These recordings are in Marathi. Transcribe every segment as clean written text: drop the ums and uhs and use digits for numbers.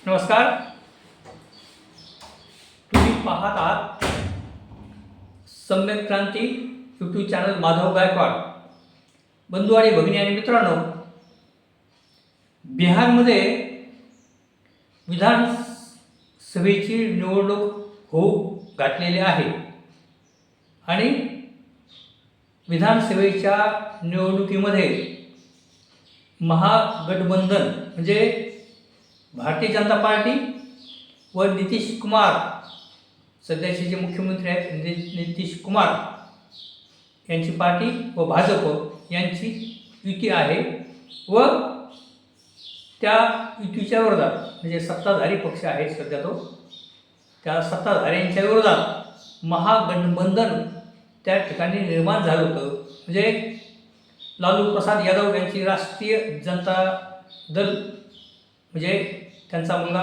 नमस्कार. तुम्ही पाहत आहात सम्यक क्रांती यूट्यूब चॅनल माधव गायकवाड. बंधू आणि भगिनी आणि मित्रांनो, बिहारमध्ये विधानसभेची निवडणूक होऊ घातलेली आहे आणि विधानसभेच्या निवडणुकीमध्ये महागठबंधन म्हणजे भारतीय जनता पार्टी व नितीश कुमार, सध्याचे जे मुख्यमंत्री आहेत नितीश कुमार यांची पार्टी व भाजप यांची युती आहे व त्या युतीच्या विरोधात म्हणजे सत्ताधारी पक्ष आहे सध्या तो, त्या सत्ताधाऱ्यांच्या विरोधात महागठबंधन त्या ठिकाणी निर्माण झालं होतं. म्हणजे लालू प्रसाद यादव यांची राष्ट्रीय जनता दल म्हणजे त्यांचा मुलगा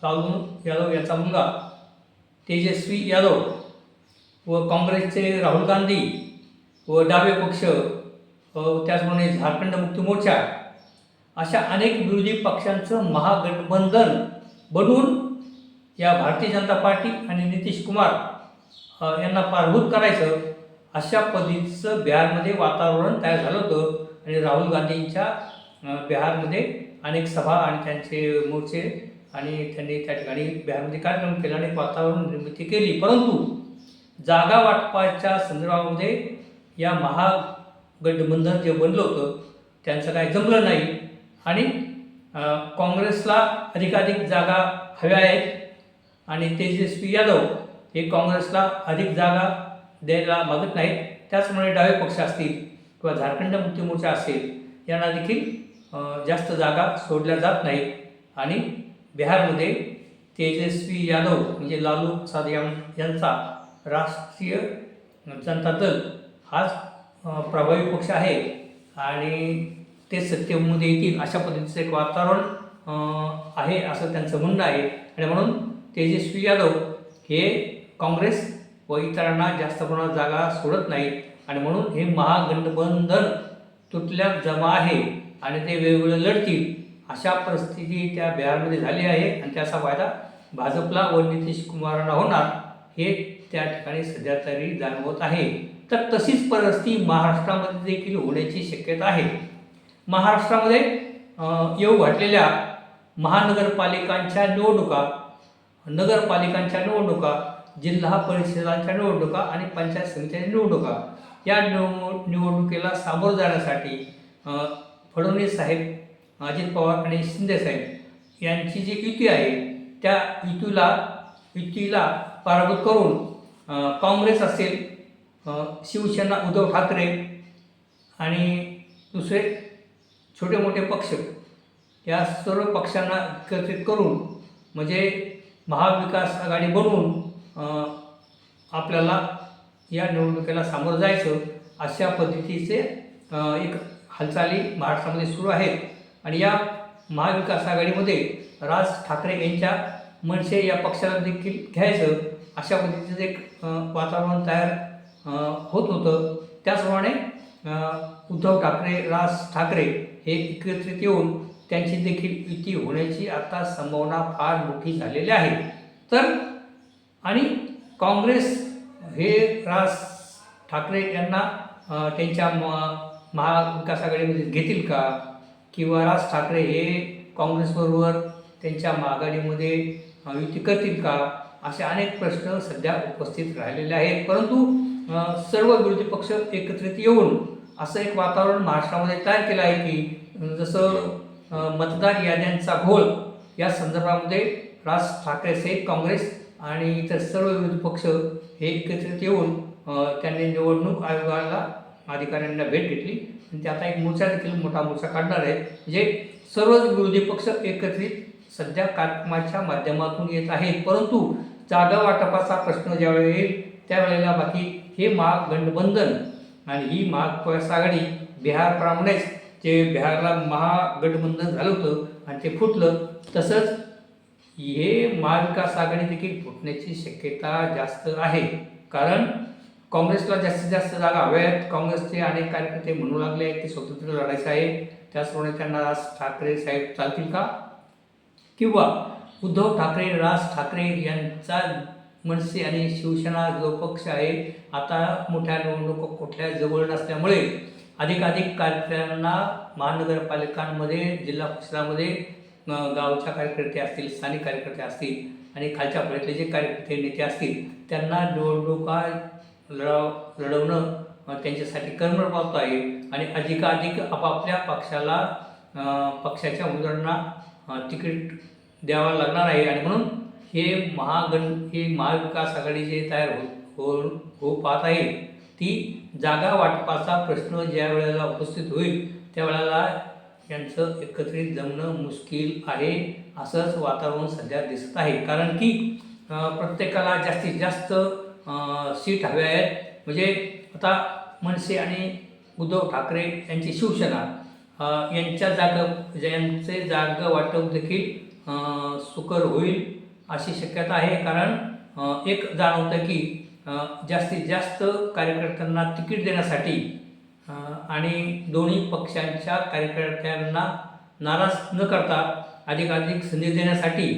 लालू यादव यांचा मुलगा तेजस्वी यादव व काँग्रेसचे राहुल गांधी व डावे पक्ष त्याचप्रमाणे झारखंड मुक्ती मोर्चा अशा अनेक विरोधी पक्षांचं महागठबंधन बनवून या भारतीय जनता पार्टी आणि नितीश कुमार यांना पारभूत करायचं अशा पद्धतीचं बिहारमध्ये वातावरण तयार झालं होतं. आणि राहुल गांधींच्या बिहारमध्ये अनेक सभा आणि त्यांचे मोर्चे आणि त्यांनी त्या ठिकाणी बिहारमध्ये कार्यक्रम केला आणि वातावरण निर्मिती केली. परंतु जागा वाटपाच्या संदर्भामध्ये या महागठबंधन जे बनलं होतं त्यांचं काही जमलं नाही आणि काँग्रेसला अधिकाधिक जागा हव्या आहेत आणि तेजस्वी यादव हे काँग्रेसला अधिक जागा द्यायला मागत नाहीत. त्याचप्रमाणे डावे पक्ष असतील किंवा झारखंड मुक्ती मोर्चा असेल यांना देखील जास्त जागा सोडल्या जात नाहीत आणि बिहारमध्ये तेजस्वी यादव म्हणजे लालू प्रसाद यांचा राष्ट्रीय जनता दल हाच प्रभावी पक्ष आहे आणि ते सत्तेमध्ये येतील अशा पद्धतीचं एक वातावरण आहे असं त्यांचं म्हणणं आहे. आणि म्हणून तेजस्वी यादव हे काँग्रेस व इतरांना जास्त प्रमाणात जागा सोडत नाहीत आणि म्हणून हे महागठबंधन तुटल्या जमा आहे आणि ते वेगवेगळे लढतील अशा परिस्थिती त्या बिहारमध्ये झाली आहे आणि त्याचा फायदा भाजपला व नितीश कुमारांना होणार हे त्या ठिकाणी सध्या तरी जाणवत आहे. तर तशीच परिस्थिती महाराष्ट्रामध्ये देखील होण्याची शक्यता आहे. महाराष्ट्रामध्ये येऊ घातलेल्या महानगरपालिकांच्या निवडणुका, नगरपालिकांच्या निवडणुका, जिल्हा परिषदांच्या निवडणुका आणि पंचायत समित्यांच्या निवडणुका या निवडणुकीला सामोरं जाण्यासाठी फडणवीस साहेब, अजित पवार आणि शिंदे साहेब यांची जी युती आहे त्या युतीला पराभूत करून काँग्रेस असेल, शिवसेना उद्धव ठाकरे आणि दुसरे छोटे मोठे पक्ष या सर्व पक्षांना एकत्रित करून म्हणजे महाविकास आघाडी बनवून आपल्याला या निवडणुकीला सामोरं जायचं अशा पद्धतीचे एक हालचाली महाराष्ट्रामध्ये सुरू आहेत. आणि या महाविकास आघाडीमध्ये राज ठाकरे यांच्या मनसे या पक्षाला देखील घ्यायचं अशा पद्धतीचं एक वातावरण तयार होत होतं. त्याचप्रमाणे उद्धव ठाकरे, राज ठाकरे हे एकत्रित येऊन त्यांची देखील युती होण्याची आता संभावना फार मोठी झालेली आहे. तर आणि काँग्रेस हे राज ठाकरे यांना त्यांच्या महाविकास आघाडीमध्ये घेतील का किंवा राज ठाकरे हे काँग्रेसबरोबर त्यांच्या आघाडीमध्ये युती करतील का असे अनेक प्रश्न सध्या उपस्थित राहिलेले आहेत. परंतु सर्व विरोधी पक्ष एकत्रित येऊन असं एक वातावरण महाराष्ट्रामध्ये तयार केलं आहे की जसं मतदार याद्यांचा घोळ या संदर्भामध्ये राज ठाकरेसहित काँग्रेस आणि इतर सर्व विरोधी पक्ष हे एकत्रित येऊन त्यांनी निवडणूक आयोगाला अधिकाऱ्यांना भेट घेतली आणि ते आता एक मोर्चा देखील मोठा मोर्चा काढणार आहे. म्हणजे सर्वच विरोधी पक्ष एकत्रित सध्या कार्यक्रमाच्या माध्यमातून येत आहेत. परंतु जागा वाटपाचा प्रश्न ज्यावेळी येईल त्यावेळेला बाकी हे महागठबंधन आणि ही महाविकास आघाडी बिहारप्रमाणेच जे बिहारला महागठबंधन झालं होतं आणि ते फुटलं तसंच हे महाविकास आघाडी देखील फुटण्याची शक्यता जास्त आहे. कारण काँग्रेसला जास्तीत जास्त जागा हव्या आहेत. काँग्रेसचे अनेक कार्यकर्ते म्हणू लागले आहेत की स्वतंत्र लढायचं आहे. त्याचप्रमाणे त्यांना राज ठाकरे साहेब चालतील का किंवा उद्धव ठाकरे, राज ठाकरे यांचा मनसे आणि शिवसेना जो पक्ष आहे, आता मोठ्या निवडणुका कुठल्या जवळ नसल्यामुळे अधिकाधिक कार्यकर्त्यांना महानगरपालिकांमध्ये, जिल्हा परिषदामध्ये गावच्या कार्यकर्ते असतील, स्थानिक कार्यकर्ते असतील आणि खालच्या फळीतले जे कार्यकर्ते नेते असतील, त्यांना निवडणुका लढवणं त्यांच्यासाठी कर्मप्राप्त आहे आणि अधिकाधिक आपापल्या पक्षाच्या उमेदवारांना तिकीट द्यावं लागणार आहे. आणि म्हणून हे महाविकास आघाडी जे तयार हो पाहत आहे, ती जागा वाटपाचा प्रश्न ज्या वेळेला उपस्थित होईल त्यावेळेला यांचं एकत्रित जमणं मुश्किल आहे, असंच वातावरण सध्या दिसत आहे. कारण की प्रत्येकाला जास्तीत जास्त सीट हव्या आहेत. म्हणजे आता मनसे आणि उद्धव ठाकरे यांची शिवसेना यांचे जागा वाटप देखील सुकर होईल अशी शक्यता आहे. कारण एक जाणवतं की जास्तीत जास्त कार्यकर्त्यांना तिकीट देण्यासाठी आणि दोन्ही पक्षांच्या कार्यकर्त्यांना नाराज न करता अधिकाधिक संधी देण्यासाठी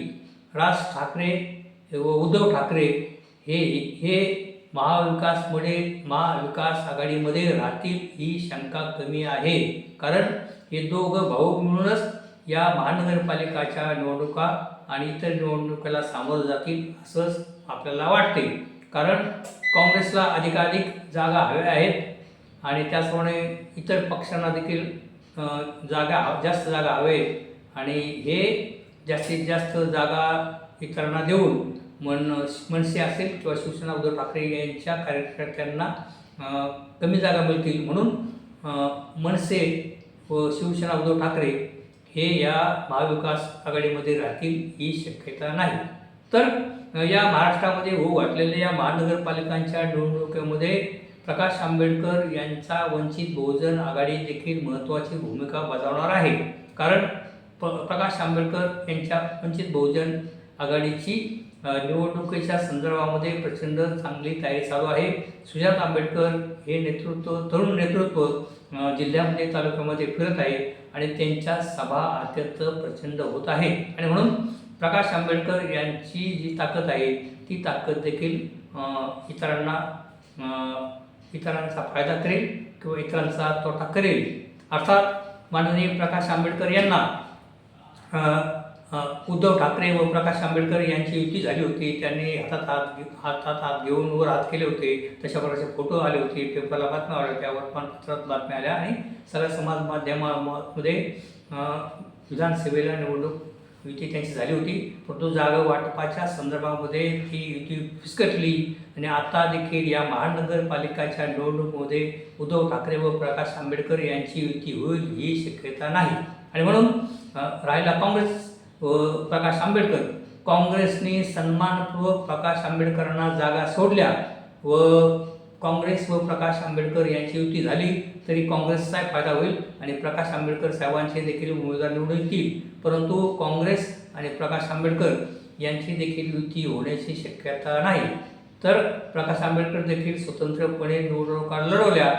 राज ठाकरे व उद्धव ठाकरे हे महाविकास आघाडीमध्ये राहतील ही शंका कमी आहे. कारण हे दोघं भाऊ मिळूनच या महानगरपालिकाच्या निवडणुका आणि इतर निवडणुकीला सामोरं जातील असंच आपल्याला वाटते. कारण काँग्रेसला अधिकाधिक जागा हव्या आहेत आणि त्याचप्रमाणे इतर पक्षांना देखील जास्त जागा हवे आणि हे जास्तीत जास्त जागा इतरांना देऊन मनसे असेल किंवा शिवसेना उद्धव ठाकरे यांच्या कार्यकर्त्यांना कमी जागा मिळतील. म्हणून मनसे व शिवसेना उद्धव ठाकरे हे या महाविकास आघाडीमध्ये राहतील ही शक्यता नाही. तर या महाराष्ट्रामध्ये होऊ घातलेल्या या महानगरपालिकांच्या निवडणुकीमध्ये प्रकाश आंबेडकर यांचा वंचित बहुजन आघाडी देखील महत्त्वाची भूमिका बजावणार आहे. कारण प्रकाश आंबेडकर यांच्या वंचित बहुजन आघाडीची निवडणुकीच्या संदर्भामध्ये प्रचंड चांगली तयारी चालू आहे. सुजात आंबेडकर हे तरुण नेतृत्व जिल्ह्यामध्ये, तालुक्यामध्ये फिरत आहे आणि त्यांच्या सभा अत्यंत प्रचंड होत आहे. आणि म्हणून प्रकाश आंबेडकर यांची जी ताकद आहे ती ताकद देखील इतरांचा फायदा करेल किंवा इतरांचा तोटा करेल. अर्थात माननीय प्रकाश आंबेडकर यांना उद्धव ठाकरे व प्रकाश आंबेडकर यांची युती झाली होती. त्यांनी हातात हात घेऊन वर हात केले होते. तशा प्रकारचे फोटो आले होते, पेपरला बातम्या आल्या होत्या, वर्तमानपत्रात बातम्या आल्या आणि सगळ्या समाज माध्यमामध्ये विधानसभेला निवडणूक युती त्यांची झाली होती. परंतु जागा वाटपाच्या संदर्भामध्ये ती युती फिसकटली आणि आता देखील या महानगरपालिकाच्या निवडणुकीमध्ये उद्धव ठाकरे व प्रकाश आंबेडकर यांची युती होईल ही शक्यता नाही. आणि म्हणून राहिला काँग्रेस व प्रकाश आंबेडकर. काँग्रेसने सन्मानपूर्वक प्रकाश आंबेडकरांना जागा सोडल्या व काँग्रेस व प्रकाश आंबेडकर यांची युती झाली तरी काँग्रेसचा फायदा होईल आणि प्रकाश आंबेडकर साहेबांचे देखील उमेदवार निवडून येतील. परंतु काँग्रेस आणि प्रकाश आंबेडकर यांची देखील युती होण्याची शक्यता नाही. तर प्रकाश आंबेडकर देखील स्वतंत्रपणे निवडणुका लढवल्या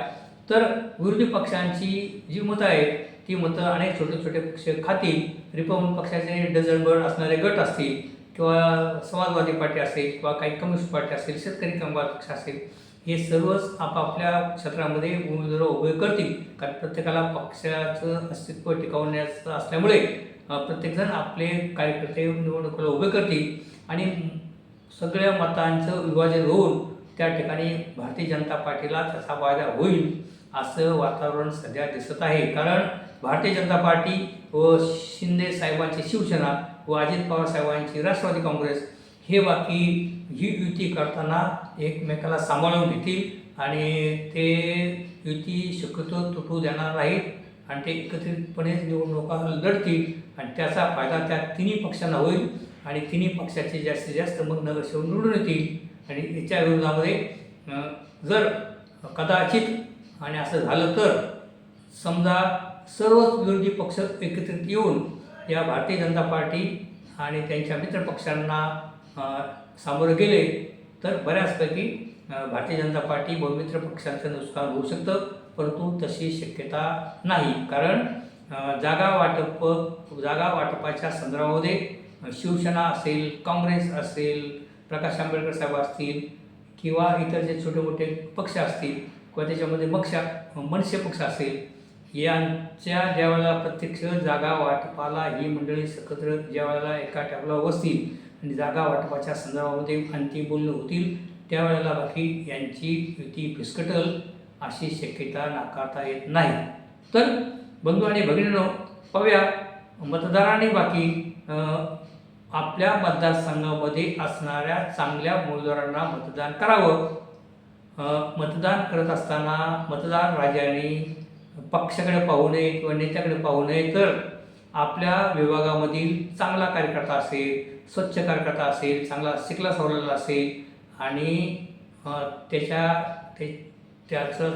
तर विरोधी पक्षांची जी मतं आहेत ती मतं अनेक छोटे छोटे पक्ष खातील. रिपब्लिकन पक्षाचे डझनभर असणारे गट असतील किंवा समाजवादी पार्टी असेल किंवा काही कम्युनिस्ट पार्टी असेल, शेतकरी कामगार पक्ष असेल, हे सर्वच आपापल्या क्षेत्रामध्ये उमेदवार उभे करतील. कारण प्रत्येकाला पक्षाचं अस्तित्व टिकवण्याचं असल्यामुळे प्रत्येकजण आपले कार्यकर्ते निवडणुकीला उभे करतील आणि सगळ्या मतांचं विभाजन होऊन त्या ठिकाणी भारतीय जनता पार्टीला त्याचा फायदा होईल असं वातावरण सध्या दिसत आहे. कारण भारतीय जनता पार्टी व शिंदे साहेबांची शिवसेना व अजित पवार साहेबांची राष्ट्रवादी काँग्रेस हे बाकी ही युती करताना एकमेकाला सांभाळून घेतील आणि ते युती शक्यतो तुटू देणार नाहीत आणि ते एकत्रितपणे निवडणुका लढतील आणि त्याचा फायदा त्या तिन्ही पक्षांना होईल आणि तिन्ही पक्षाचे जास्तीत जास्त मग नगरसेवक निवडून येतील. आणि याच्या विरोधामध्ये जर कदाचित आणि असं झालं तर समजा सर्वच विरोधी पक्ष एकत्रित येऊन या भारतीय जनता पार्टी आणि त्यांच्या मित्रपक्षांना सामोरं गेले तर बऱ्याचपैकी भारतीय जनता पार्टी व मित्र पक्षांचं नुकसान होऊ शकतं. परंतु तशी शक्यता नाही. कारण जागा वाटपाच्या संदर्भामध्ये शिवसेना असेल, काँग्रेस असेल, प्रकाश आंबेडकर साहेब असतील किंवा इतर जे छोटे मोठे पक्ष असतील किंवा त्याच्यामध्ये मनसे पक्ष असेल, यांच्या ज्यावेळेला प्रत्यक्ष जागा वाटपाला ही मंडळी एकत्र ज्यावेळेला एका टेबलावर बसतील आणि जागा वाटपाच्या संदर्भामध्ये अंतिम बोलणं होतील, त्यावेळेला बाकी यांची युती फिसकटल अशी शक्यता नाकारता येत नाही. तर बंधू आणि भगिनींनो, पाहूया मतदारांनी बाकी आपल्या मतदारसंघामध्ये असणाऱ्या चांगल्या उमेदवारांना मतदान करावं. मतदान करत असताना मतदार राजांनी पक्षाकडे पाहू नये किंवा नेत्याकडे पाहू नये, तर आपल्या विभागामधील चांगला कार्यकर्ता असेल, स्वच्छ कार्यकर्ता असेल, चांगला शिकला सवरलेला असेल आणि त्याचा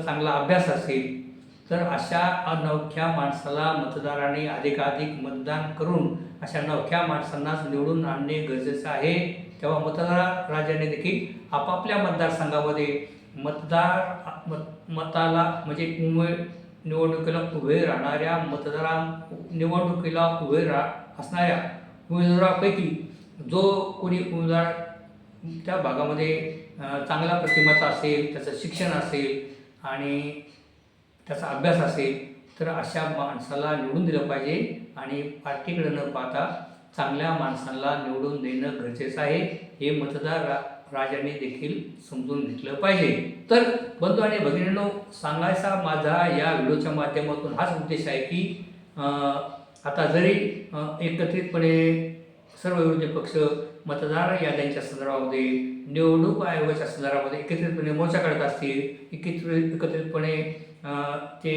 चांगला अभ्यास असेल, तर अशा अनोख्या माणसाला मतदारांनी अधिकाधिक मतदान करून अशा नवख्या माणसांनाच निवडून आणणे गरजेचं आहे. तेव्हा मतदार राजाने देखील आपापल्या मतदारसंघामध्ये मताला म्हणजे निवडणुकीला उभे राहणाऱ्या निवडणुकीला उभे असणाऱ्या उमेदवारापैकी जो कोणी उमेदवार त्या भागामध्ये चांगल्या प्रतिमाचा असेल, त्याचं शिक्षण असेल आणि त्याचा अभ्यास असेल, तर अशा माणसाला निवडून दिलं पाहिजे आणि पार्टीकडे न पाहता चांगल्या माणसाला निवडून देणं गरजेचं आहे. हे मतदार राजाने देखील समजून घेतलं पाहिजे. तर बंधू आणि भगिनींनो, सांगायचा माझा या व्हिडिओच्या माध्यमातून हाच उद्देश आहे की आता जरी एकत्रितपणे सर्व विरोधी पक्ष मतदार याद्यांच्या संदर्भामध्ये, निवडणूक आयोगाच्या संदर्भामध्ये एकत्रितपणे मोर्चा काढत असतील, एकत्रितपणे ते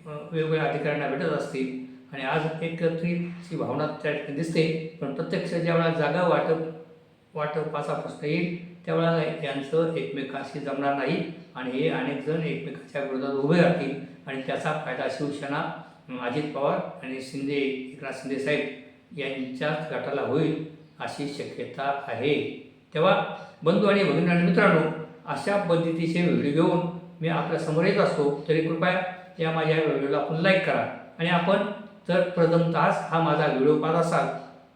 वेगवेगळ्या अधिकाऱ्यांना भेटत असतील आणि आज एकत्रितची भावना त्या ठिकाणी दिसते, पण प्रत्यक्ष ज्यावेळेला जागा वाटपाचा प्रश्न येईल त्यावेळेला यांचं एकमेकांशी जमणार नाही आणि हे अनेक जण एकमेकांच्या विरोधात उभे राहतील आणि त्याचा फायदा शिवसेना, अजित पवार आणि एकनाथ शिंदे साहेब यांच्याच गटाला होईल अशी शक्यता आहे. तेव्हा बंधू आणि भगिनी मित्रांनो, अशा पद्धतीचे व्हिडिओ घेऊन मी आपल्या समोर येत असतो, तरी कृपया या माझ्या व्हिडिओला आपण लाईक करा आणि आपण जर प्रथमतःच हा माझा व्हिडिओ पाहत असाल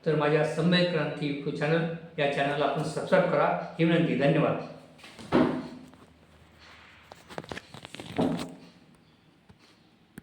तर माझ्या सम्यक क्रांती चॅनल या चॅनलला आपण सबस्क्राईब करा ही विनंती. धन्यवाद.